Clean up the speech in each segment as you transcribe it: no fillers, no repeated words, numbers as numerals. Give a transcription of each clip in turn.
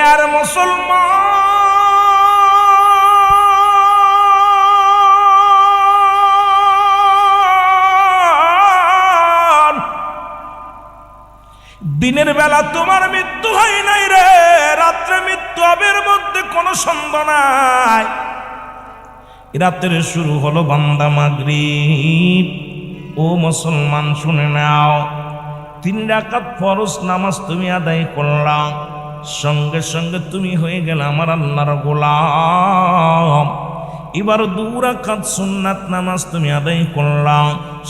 দুনিয়ার মুসলমান, দিনের বেলা তোমার মৃত্যু হয় নাই রে, রাত্রে মৃত্যু হবে, এর মধ্যে কোনো সন্দেহ নাই। রাতের শুরু হলো বান্দা মাগরিব। ও মুসলমান শুনে নাও, 3 রাকাত ফরজ নামাজ তুমি আদায় করলা, সঙ্গে সঙ্গে তুমি হয়ে গেলে আমার আল্লাহর গোলাম। এবার 2 রাকাত সুন্নাত নামাজ তুমি আদায় করলা,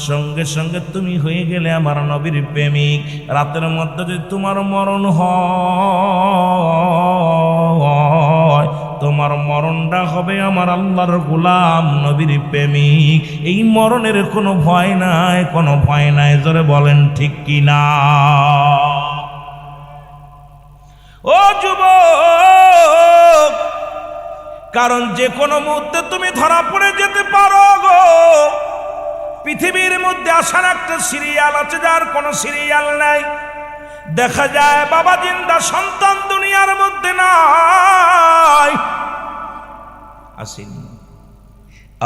সঙ্গে সঙ্গে তুমি হয়ে গেলে আমার নবীর প্রেমিক। রাতের মধ্যে যদি তোমার মরণ হয়, তোমার মরণটা হবে আমার আল্লাহর গোলাম নবীর প্রেমিক। এই মরণের কোনো ভয় নাই, কোনো ভয় নাই। জোরে বলেন ঠিক কিনা? ও যুবক, কারণ যে কোনো মুহূর্তে তুমি ধরা পড়ে যেতে পারো গো। পৃথিবীর মধ্যে আসার একটা সিরিয়াল আছে, যার কোনো সিরিয়াল নাই। দেখা যায় বাবা জিন্দা, সন্তান দুনিয়ার মধ্যে নাই, আসেনি।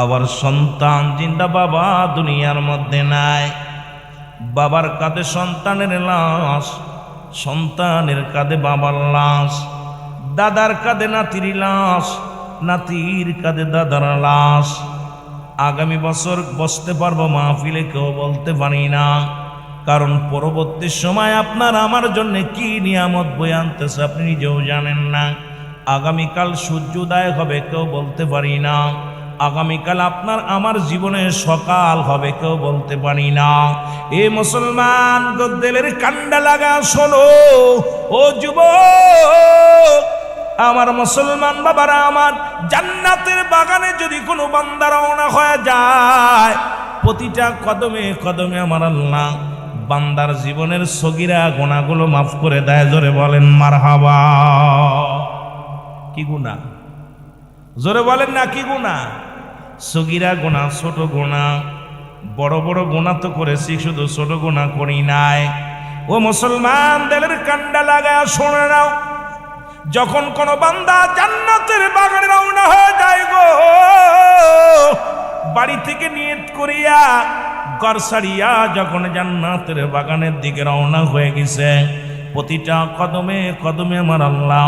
আবার সন্তান জিন্দা, বাবা দুনিয়ার মধ্যে নাই। বাবার কাঁধে সন্তানের লাশ, সন্তানের কাঁধে বাবার লাশ, দাদার কাঁধে নাতির লাশ, নাতির কাঁধে দাদার লাশ। আগামী বছর বসতে পারবো মাহফিলে কেউ বলতে পারি না, কারণ পরবর্তী সময় আপনার আমার জন্য কি নিয়ামত বয়ে আনতেছে আপনি নিজেও জানেন না। আগামীকাল সূর্যোদয় হবে কেউ বলতে পারি না, আগামীকাল আপনার আমার জীবনে সকাল হবে কেউ বলতে পারি না। এ মুসলমান, দিলের কান্ডা লাগা শোনো ও যুবক, আমার মুসলমান বাবারা আমার, জান্নাতের বাগানে যদি কোনো বান্দা রওনা হয়ে যায়, প্রতিটা কদমে কদমে আমার আল্লাহ বান্দার জীবনের সগীরা গুনাহগুলো মাফ করে দেয়। জোরে বলেন মারহাবা। কি গুনাহ? জোরে বলেন না, কি গুনাহ? সগীরা গুনাহ, ছোট গুনাহ। বড় বড় গুনাহ তো করেছি, শুধু ছোট গুনাহ করি নাই। ও মুসলমান, দিলের কান্ডা লাগায় শোনে নাও, যখন কোন বান্দা জান্নাতের বাগানে রওনা হয়ে যায় গো, বাড়ি থেকে নিয়ত করিয়া ঘর ছাড়িয়া যখন জান্নাতের বাগানের দিকে রওনা হয়ে গেছে, প্রতিটা কদমে কদমে আমার আল্লাহ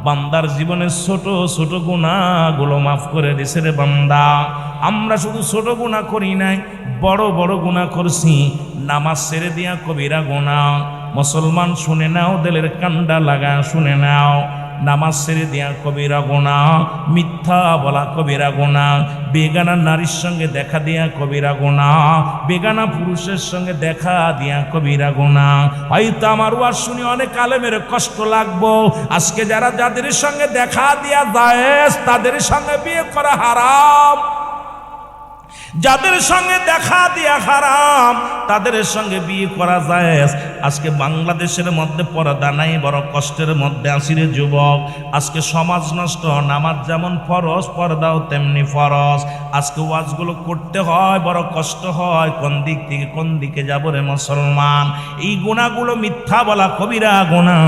বান্দার জীবনের ছোট ছোট গুনাহগুলো মাফ করে দিছে রে বান্দা। আমরা শুধু ছোট গুনাহ করি নাই, বড় বড় গুনাহ করছি। নামাজ ছেড়ে দিয়া কবিরা গুনাহ। মুসলমান শুনে নাও, দিলের কান্ডা লাগা শুনে নাও, নামাজ ছেড়ে দিয়া কবিরা গুনাহ, মিথ্যা বলা কবিরা গুনাহ, বেগানা নারীর সঙ্গে দেখা দিয়া কবিরা গুনাহ, বেগানা পুরুষের সঙ্গে দেখা দিয়া কবিরা গুনাহ। হয়তো আমার ওয়াজ শুনে অনেক আলেমের কষ্ট লাগবো, আজকে যারা যাদের সঙ্গে দেখা দিয়া জায়েজ, তাদের সঙ্গে বিয়ে করা হারাম। যাদের সঙ্গে দেখা দিয়া হারাম, তাদের সঙ্গে বিয়ে করা জায়েজ। আজকে বাংলাদেশের মধ্যে পর্দা নাই, বড় কষ্টের মধ্যে আছি রে যুবক। আজকে সমাজ নষ্ট, নামাজ যেমন ফরজ, পর্দাও তেমনি ফরজ। আজকে ওয়াজগুলো করতে হয়, বড় কষ্ট হয়। কোন দিক থেকে কোন দিকে যাব রে মুসলমান? এই গুনাহগুলো, মিথ্যা বলা কবিরা গুনাহ,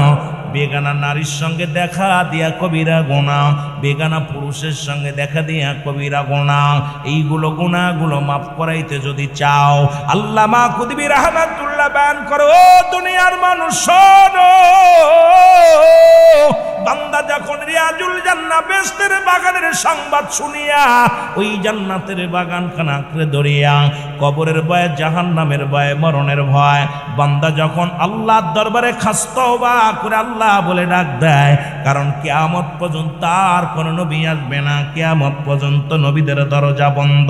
বেগানা নারীর সঙ্গে দেখা দিয়া কবিরা গুনাহ, বেগানা পুরুষের সঙ্গে দেখা দিয়া কবিরা গুনাহ। এইগুলো গুনাহগুলো মাফ করাইতে যদি চাও, আল্লামা কুতুবী রাহমাতুল্লাহ বয়ান করো, ও দুনিয়ার মানুষ শোনো, বান্দা যখন রিয়াজুল জান্নাহ বেহেশতের বাগানের সংবাদ শুনিয়া ওই জান্নাতের বাগানখানা আঁকড়ে ধরিয়া, কবরের ভয়ে, জাহান্নামের ভয়ে, মরণের ভয়, বান্দা যখন আল্লাহর দরবারে খাস তওবা করে আল্লাহ বলে ডাক দেয়, কারণ কিয়ামত পর্যন্ত আর কোন নবী আসবে না। কিয়ামত পর্যন্ত নবীদের দরজা বন্ধ,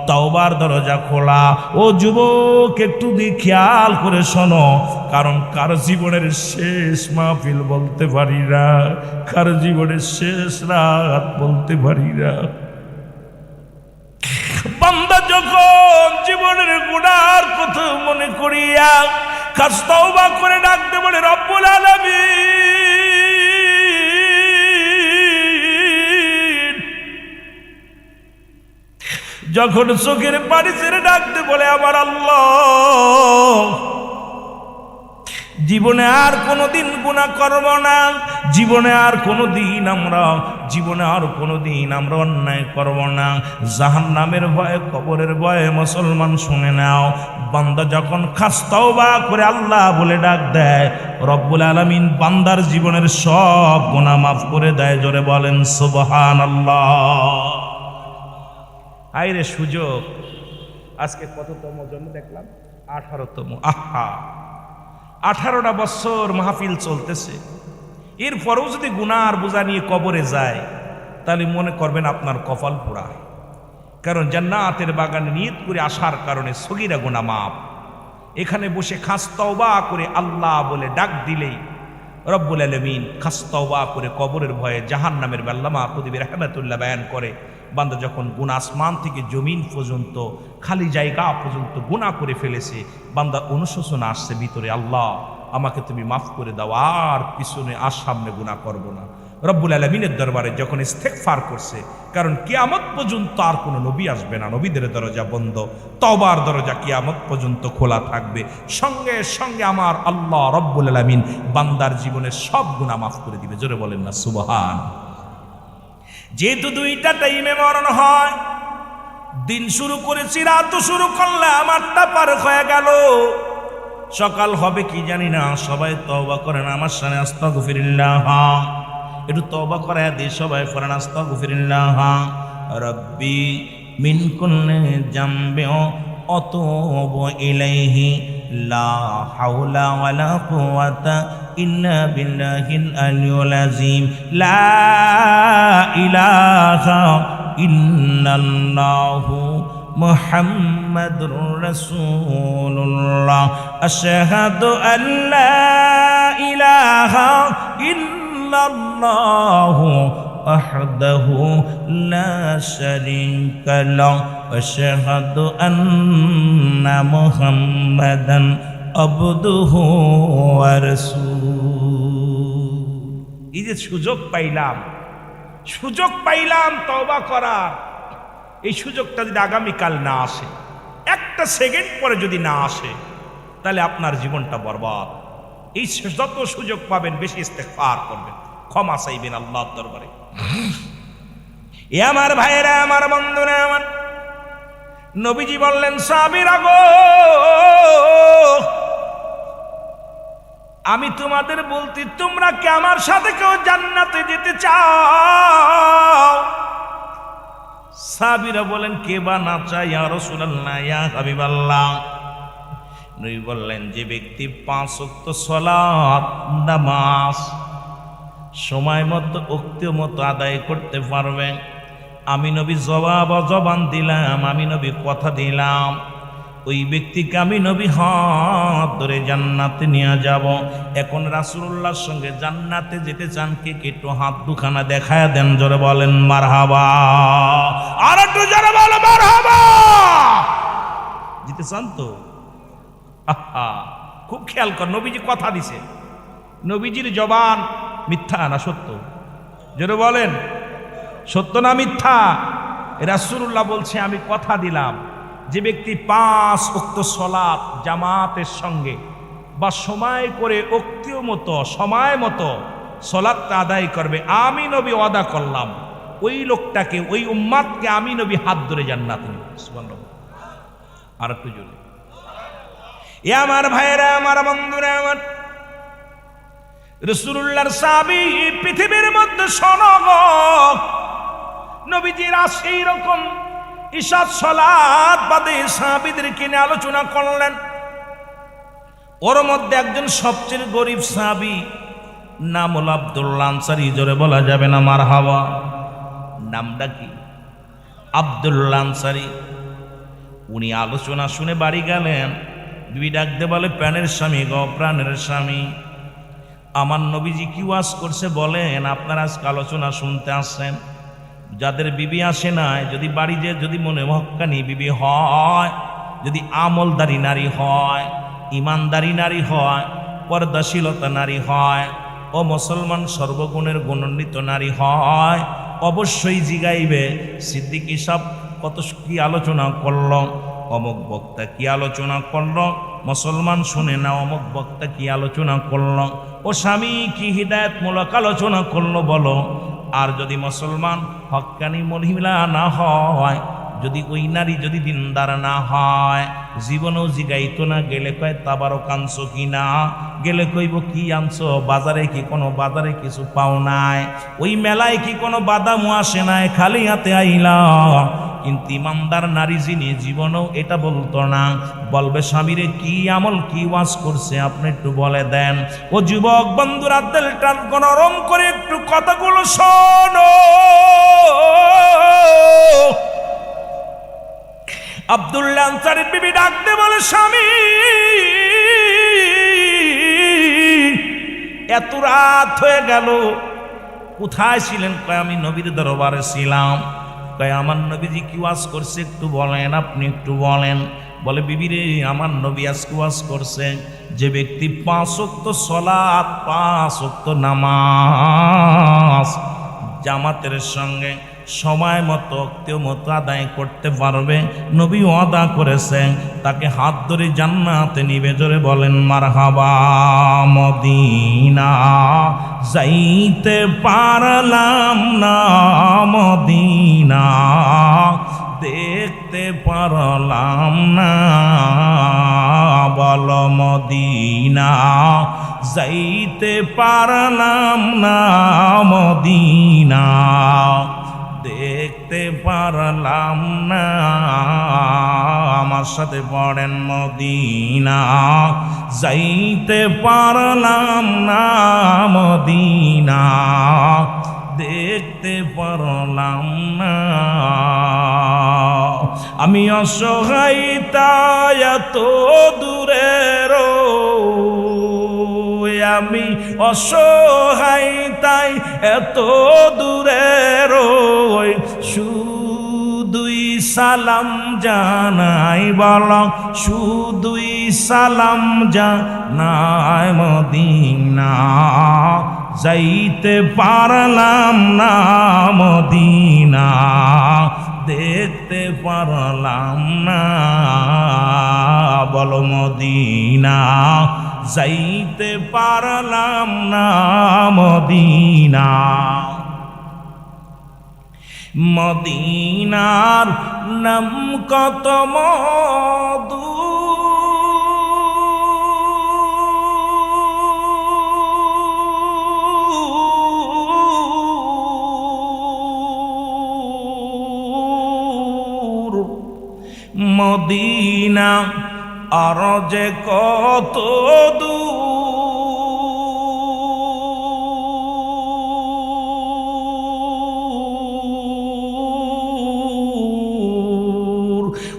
তওবার দরজা খোলা। ও যুবক, একটু খেয়াল করে শোনো, কারণ কার জীবনের শেষ মাহফিল বলতে পারি না, কার জীবনের শেষ রাত বলতে পারি না। বান্দা যখন জীবনের গুনার কথা মনে করিয়া খাস তওবা করে ডাকতে বলে, রব্বুল আলামিন, যখন চোখের পানি ছেড়ে ডাকতে বলে, আমার আল্লাহ, জীবনে আর কোনোদিন গুনাহ করব না, জীবনে আর কোনোদিন আমরা অন্যায় করব না। জাহান্নামের ভয়ে, কবরের ভয়ে মুসলমান শুনে নাও, বান্দা যখন খাস তওবা করে আল্লাহ বলে ডাক দেয়, রব্বুল আলামিন বান্দার জীবনের সব গুনাহ মাফ করে দেয়। জোরে বলেন সুবহানাল্লাহ। আইরে সুযোগ, আজকে কততম জন্ম দেখলাম? 18তম। আহা, 18টা বছর মাহফিল চলতেছে, এরপরেও যদি গুনার বোঝা নিয়ে কবরে যায়, তাহলে মনে করবেন আপনার কপাল পোড়া। কারণ জান্নাতের বাগানে নিয়ত করে আসার কারণে সগীরা গুনাহ মাফ। এখানে বসে খাস তওবা করে আল্লাহ বলে ডাক দিলেই রব্বুল আলামিন খাস তওবা করে কবরের ভয়ে জাহান্নামের আল্লামা কুতুবী রাহমাতুল্লাহ বয়ান করে, বান্দা যখন গুনাহ আসমান থেকে জমিন পর্যন্ত খালি জায়গা পর্যন্ত গুনাহ করে ফেলেছে, বান্দা অনুশোচনা আসছে ভিতরে, আল্লাহ আমাকে তুমি মাফ করে দাও, আর পিছনে আর সামনে গুনাহ করব না। রব্বুল আলামিনের দরবারে যখন ইস্তেগফার করছে, কারণ কিয়ামত পর্যন্ত আর কোনো নবী আসবে না, নবীদের দরজা বন্ধ, তওবার দরজা কিয়ামত পর্যন্ত খোলা থাকবে। সঙ্গে সঙ্গে আমার আল্লাহ রব্বুল আলামিন বান্দার জীবনের সব গুনাহ মাফ করে দিবে। জোরে বলেন না সুবহান। যেহেতু 2টা টাইমে মরণ হয়, দিন শুরু করেছি, রাত শুরু করলাম, 8টা পার হয়ে গেল, সকাল হবে কি জানি না। সবাই তওবা করেন আমার সামনে, আস্তাগফিরুল্লাহ, একটু তওবা করে দিয়ে সবাই পড়েন আস্তাগফিরুল্লাহ। রব্বি মিন কুল্লি জামবি আতুবু ইলাইহি লা হাওলা ওয়ালা কুওয়াতা ইল্লা বিল্লাহিল আলিয়্যিল আযীম। লা ইলাহা ইল্লাল্লাহু মুহাম্মাদুর রাসূলুল্লাহ। আশহাদু আল্লা ইলাহা ইল্লাল্লাহু ওয়াহদাহু লা শারীকা লাহু ওয়া আশহাদু আন্না মুহাম্মাদান আবদুহু ওয়া রাসূলুহু। এই যে সুযোগ পাইলাম তওবা করার, এই সুযোগটা যদি আগামীকাল না আসে, একটা সেকেন্ড পরে যদি না আসে, তাহলে আপনার জীবনটা বরবাদ। এই যত সুযোগ পাবেন বেশি ইস্তেগফার করবেন, ক্ষমা চাইবেন আল্লাহর দরবারে। এ আমার ভাইয়েরা, আমার বন্ধুরা, আমার নবীজি বললেন, সাহাবীরা গো, আমি তোমাদের বলতে, তোমরা কি আমার সাথে কেউ জান্নাতে যেতে চাও? সাহাবীরা বলেন, কে বা না চায় ইয়া রাসূলুল্লাহ, ইয়া হাবিবাল্লাহ। নবী বললেন, যে ব্যক্তি 5 ওয়াক্ত সালাত নামাজ সময় মতো ওক্ত মতো আদায় করতে পারবে, আমি নবী জবান দিলাম, আমি নবী কথা দিলাম, ওই ব্যক্তিকে আমি নবী হাত ধরে জান্নাতে নিয়ে যাব। এখন রাসূলুল্লাহর সঙ্গে জান্নাতে যেতে চান কে কে? একটু হাত দুখানা দেখায় দেন, জোরে বলেন মারহাবা। আর একটু জোরে বলেন মারহাবা। যেতে চান তো? খুব খেয়াল কর, নবীজি কথা দিছে, নবীজির জবান মিথ্যা না সত্য? জোরে বলেন, সত্য না মিথ্যা? রাসূলুল্লাহ বলছে, আমি কথা দিলাম, যে ব্যক্তি 5 ওয়াক্ত সালাত জামাতের সঙ্গে বা সময় করে ওক্তীয় মতো সময় মতো সালাতটা আদায় করবে, আমি নবী ওয়াদা করলাম, ওই লোকটাকে, ওই উম্মাতকে আমি নবী হাত ধরে জান্নাতে নিব। সুবহানাল্লাহ। আর একটু জোরে। এ আমার ভাইয়েরা, আমার বন্ধুরা, আমার রাসূলুল্লাহর সাহাবী পৃথিবীর মধ্যে শোনগ, নবীজির সেই রকম ইশাত সালাত বাদে সাহাবীদেরকে নিয়ে আলোচনা করলেন। ওর মধ্যে একজন সবচেয়ে গরিব সাহাবী, নাম হল আব্দুল্লাহ আনসারী। জোরে বলা যাবে না মারহাবা? নামটা কি? আব্দুল্লাহ আনসারী। উনি আলোচনা শুনে বাড়ি গেলেন, বিবি ডাকতে বলে, প্রাণের স্বামী গো, প্রাণের স্বামী, আমার নবীজি কি ওয়াজ করছে বলেন, আপনারা আজকে আলোচনা শুনতে আসছেন। যাদের বিবি আসে নাই, যদি বাড়ি যে যদি মনে হক্কানি বিবি হয়, যদি আমলদারি নারী হয়, ইমানদারি নারী হয়, পর্দাশীলতা নারী হয়, ও মুসলমান সর্বগুণের গুণান্বিত নারী হয়, অবশ্যই জিগাইবে সিদ্দিকী সাহেব কত কি আলোচনা করল। অমুক বক্তা কি আলোচনা করলো, মুসলমান শুনে না অমুক বক্তা কি আলোচনা করলো, ও স্বামী কি হিদায়াতমূলক আলোচনা করলো বলো। আর যদি মুসলমান হক্কানি মহিলা না হয়, যদি ওই নারী যদি দিনদার না হয়, জীবনেও জিগাইতো না, গেলে কয় তাবারও কানছো কি না, গেলে কইব কি আনছো, বাজারে কি কোনো বাজারে কিছু পাও নাই, ওই মেলায় কি কোনো বাদামও আসে নাই, খালি হাতে আইলা। কিন্তু ইমানদার নারী যিনি জীবনেও এটা বলতো না, বলবে স্বামীরে কি আমল কি ওয়াজ করছে আপনি একটু বলে দেন। ও যুবক বন্ধুরা, দিলটা নরম করে একটু কথাগুলো শোনো। আব্দুল্লাহ আনসারী বিবি ডাকতে বলে, স্বামী এত রাত হয়ে গেল, কোথায় ছিলেন? কয় আমি নবীর দরবারে ছিলাম। কয় আমার নবীজি কি ওয়াজ করছে একটু বলেন, আপনি একটু বলেন। বলে বিবি রে, আমার নবী আজকে ওয়াজ করছে যে ব্যক্তি 5 ওয়াক্ত সালাত 5 ওয়াক্ত নামাজ জামাতের সঙ্গে সময় মতো অক্তেও মতো আদায় করতে পারবে, নবী ওয়াদা করেছেন তাকে হাত ধরে জান্নাতে নিবে। জোরে বলেন মারহাবা। মদিনা যাইতে পারলাম না, মদিনা দেখতে পারলাম না, বল মদিনা যাইতে পারলাম না, মদিনা দেখতে পারলাম না। আমার সাথে পড়েন, মদিনা যাইতে পারলাম না, মদিনা দেখতে পারলাম না। আমি অসহায় তাই এত দূরের, আমি অসহায় তাই এত দূরের, শুধুই সালাম জানাই, বল শুধুই সালাম জানাই, মদিনা যাইতে পারলাম না, মদিনা দেখতে পারলাম না, বল মদিনা যাইতে পারলাম না, মদিনা। মদিনার নাম কত মধু, মদিনা আর যে কত দূর,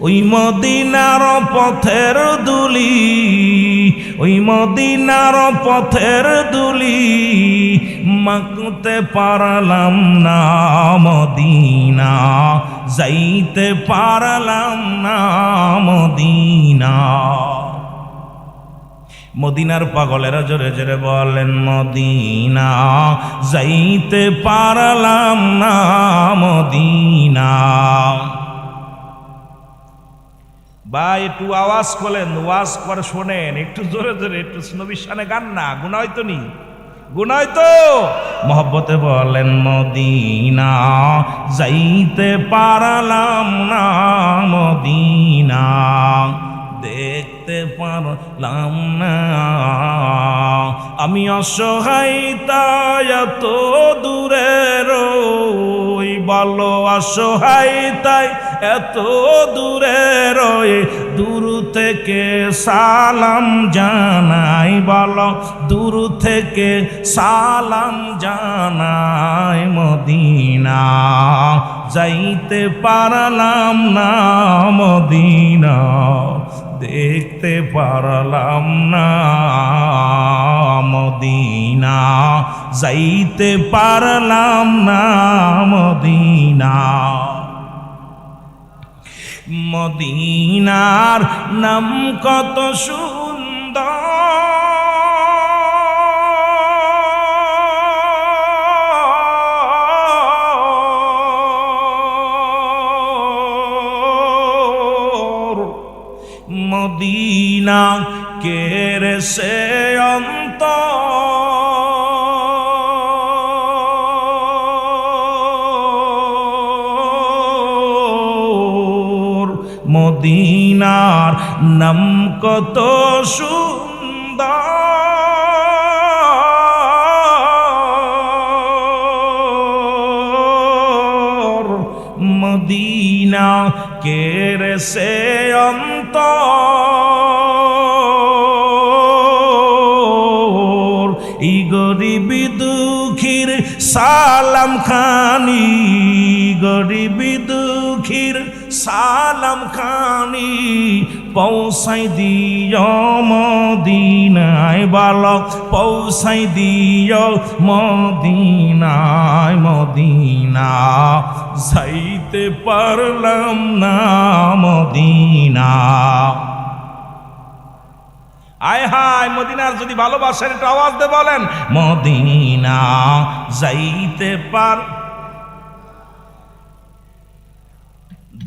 ওই মদিনার পথের দুলি, ওই মদিনার পথের দুলি মাখতে পারলাম না, মদিনা যাইতে পারলাম না, মদিনা। মদিনার পাগলেরা জোরে জোরে বলেন, মদিনা যাইতে পারলাম না, মদিনা। বা একটু আওয়াজ করলেন, ওয়াজ করে শোনেন, একটু জোরে জোরে, একটু নবীর শানে গান না, গুনাহ হয়তো নি, গুনাহ হয়তো। মহব্বতে বলেন, মদিনা যাইতে পারলাম না, মদিনা দেখতে পারলাম না। আমি অসহায় তাই এত দূরের, বলো অসহায় তাই এত দূরের, দূর থেকে সালাম জানাই, বলো দূর থেকে সালাম জানাই, মদিনা যাইতে পারলাম না, মদিনা দেখতে পারলাম না, মদিনা যাইতে পারলাম না, মদিনা। মদিনার নাম কত সুন্দর, মদিনা কেড়ে সে অন্তর মদিনার নাম কত সুন্দর মদিনা কেড়ে সে অন্তর এই গরিবি দুঃখীর সালাম খানি গরিবি দুঃখীর সালাম খানি পৌঁছাই দিও মদিনায় বালক পৌঁছাই দিও মদিনায় মদিনা যাইতে পারলাম না মদিনা আয় হায় মদিনার যদি ভালোবাসেন একটু আওয়াজ দিয়ে বলেন মদিনা যাইতে পার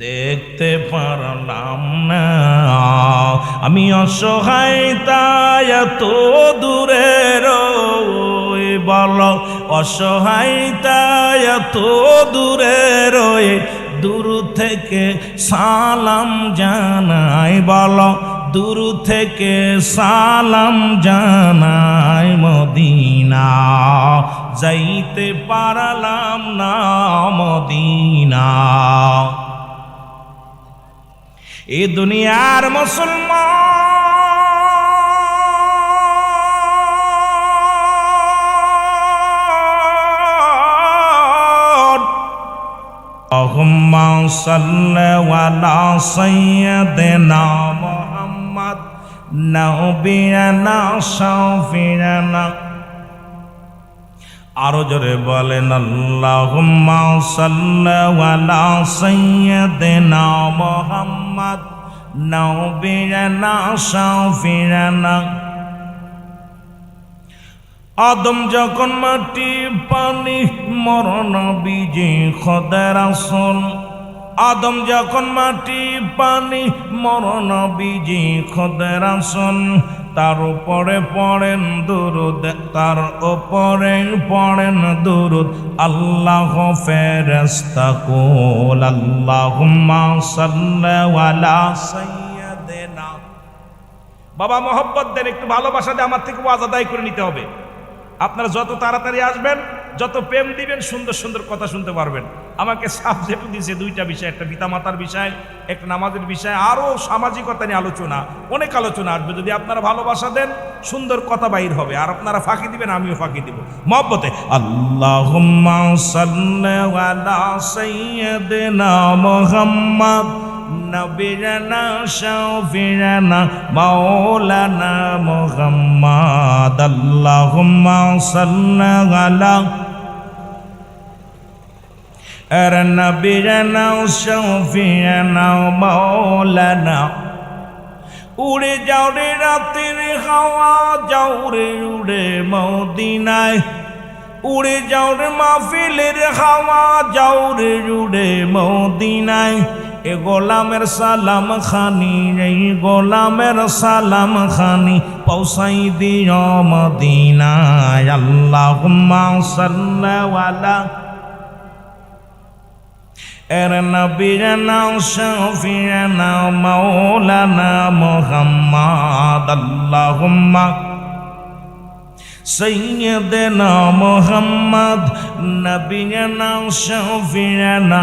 দেখতে পারলাম না আমি অসহায় তাই এত দূরে রয়ে বল অসহায় তাই এত দূরে রয়ে দূর থেকে সালাম জানাই বল দূর থেকে সালাম জানাই মদিনা যাইতে পারলাম না মদিনা এ দুনিয়ার মুসলমান আল্লাহুম্মা সাল্লি আলা সাইয়্যিদিনা মুহাম্মদ নবিয়ানা শাফিয়ানা আরো জোরে বলেন আল্লাহুম্মা সাল্লি আলা সাইয়্যিদিনা মুহাম্মদ নবিয়ানা শাফিয়ানা আদম যখন মাটি পানি মরণ বীজে খোদা রাসূল আদম যখন মাটি পানি মরণ বীজে খোদা রাসূল তার উপরে পড়েন দুরুদ তার উপরে পড়েন দুরুদ আল্লাহ ফেরেশতা কুল আল্লাহুম্মা সাল্লি আলা সাইয়্যিদিনা বাবা মোহাব্বত দেন একটু ভালোবাসা দিয়ে আমার থেকে ওয়াজ আদায় করে নিতে হবে আপনারা যত তাড়াতাড়ি আসবেন যত প্রেম দিবেন সুন্দর সুন্দর কথা শুনতে পারবেন আমাকে সাবজেক্ট দিয়েছে দুইটা বিষয় একটা পিতামাতার বিষয় একটা নামাজের বিষয় আরও সামাজিকতা নিয়ে আলোচনা অনেক আলোচনা আসবে যদি আপনারা ভালোবাসা দেন সুন্দর কথা বাইর হবে আর আপনারা ফাঁকি দিবেন আমিও ফাঁকি দিব মহব্বতে আল্লাহুম্মা সাল্লি আলা সাইয়্যিদিনা মুহাম্মদ নবিয়ানা শাফিয়ানা মাওলানা মুহাম্মদ আল্লাহুম্মা সাল্লি আলা নবিয়ানা শাফিয়ানা মাওলানা উড়ে যাও রে রাতের হাওয়া যাও রে উড়ে মদিনায় উড়ে যাও রে মাহফিলের হাওয়া যাও রে উড়ে মদিনায় এ গোলামের সালাম খানি এই গোলামের সালাম খানি পৌঁছাই দিও মদিনায় আল্লাহুম্মা সাল্লি আলা নবিয়ানা শাফিয়ানা মাওলানা মুহাম্মদ আল্লাহুম্মা সাইয়্যিদিনা মুহাম্মদ নবিয়ানা শাফিয়ানা